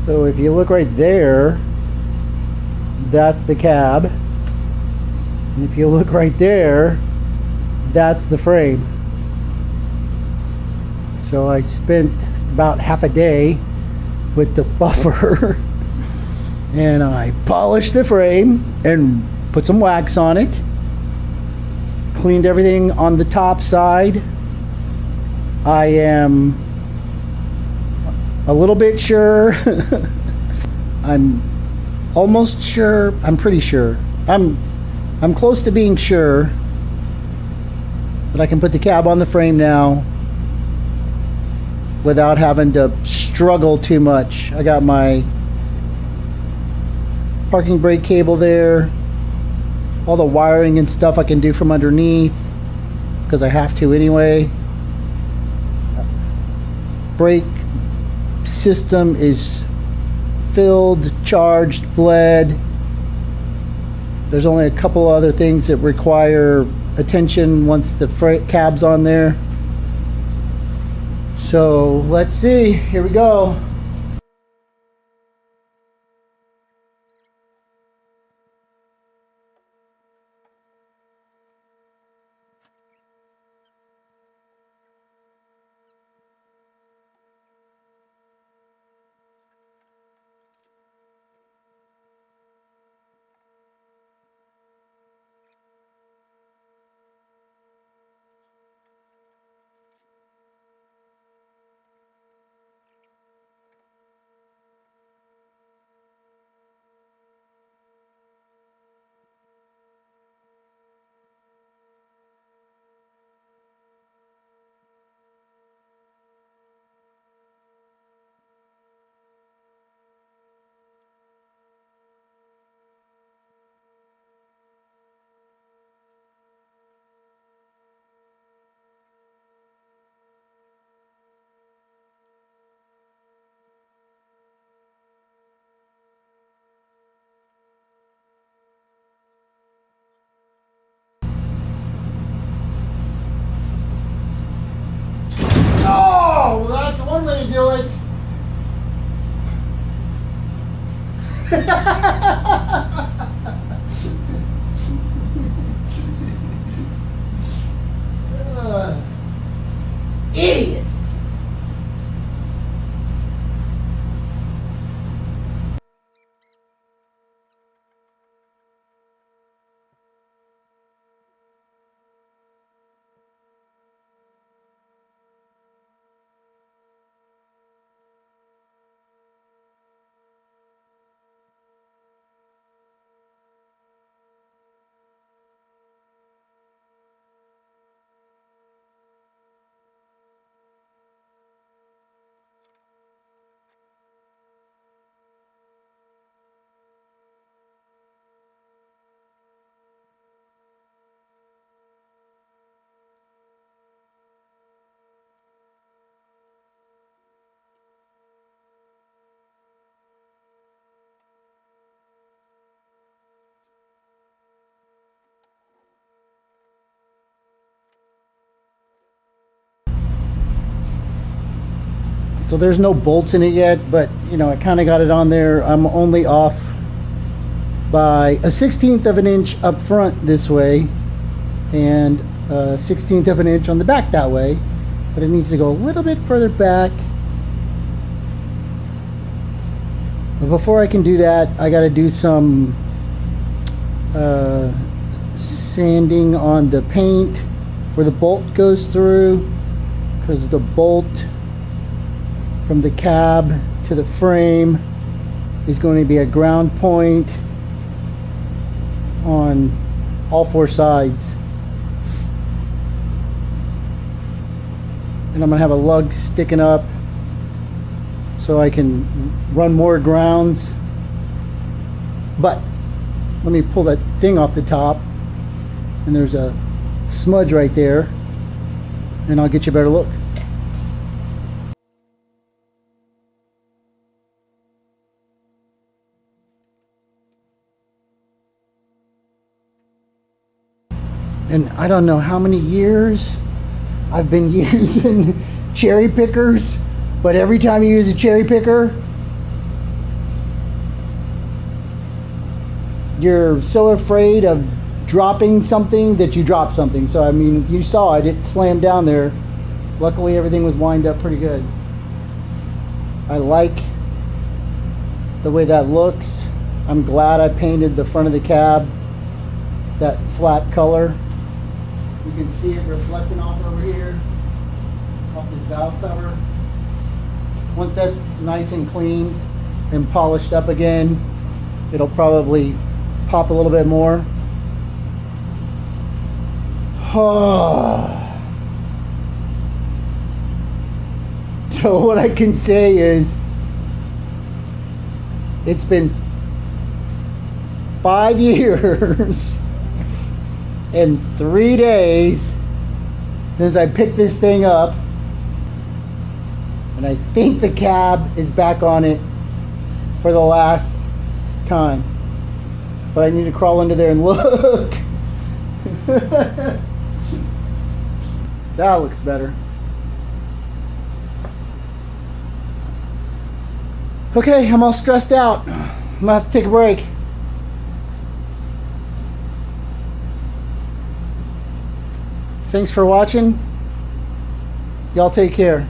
So if you look right there, that's the cab. And if you look right there, that's the frame. So I spent about half a day with the buffer and I polished the frame and put some wax on it, cleaned everything on the top side. I am a little bit sure I'm almost sure, I'm pretty sure, I'm close to being sure that I can put the cab on the frame now without having to struggle too much. I got my parking brake cable there, all the wiring and stuff I can do from underneath because I have to anyway. Brake system is filled, charged, bled. There's only a couple other things that require attention once the cab's on there. So let's see, here we go. Oh, that's one way to do it. Idiot. So there's no bolts in it yet, but you know, I kind of got it on there. I'm only off by a 1/16 of an inch up front this way and a 1/16 of an inch on the back that way, but it needs to go a little bit further back. But before I can do that, I got to do some sanding on the paint where the bolt goes through, because the bolt from the cab to the frame is going to be a ground point on all four sides. And I'm going to have a lug sticking up so I can run more grounds. But let me pull that thing off the top, and there's a smudge right there, and I'll get you a better look. And I don't know how many years I've been using cherry pickers, but every time you use a cherry picker, you're so afraid of dropping something that you drop something. So I mean, you saw it slammed down there. Luckily everything was lined up pretty good. I like the way that looks. I'm glad I painted the front of the cab that flat color. You can see it reflecting off over here, off this valve cover. Once that's nice and cleaned and polished up again, it'll probably pop a little bit more. So what I can say is it's been 5 years and 3 days since I picked this thing up, and I think the cab is back on it for the last time, but I need to crawl under there and look. That looks better. Okay, I'm all stressed out. I'm gonna have to take a break. Thanks for watching. Y'all take care.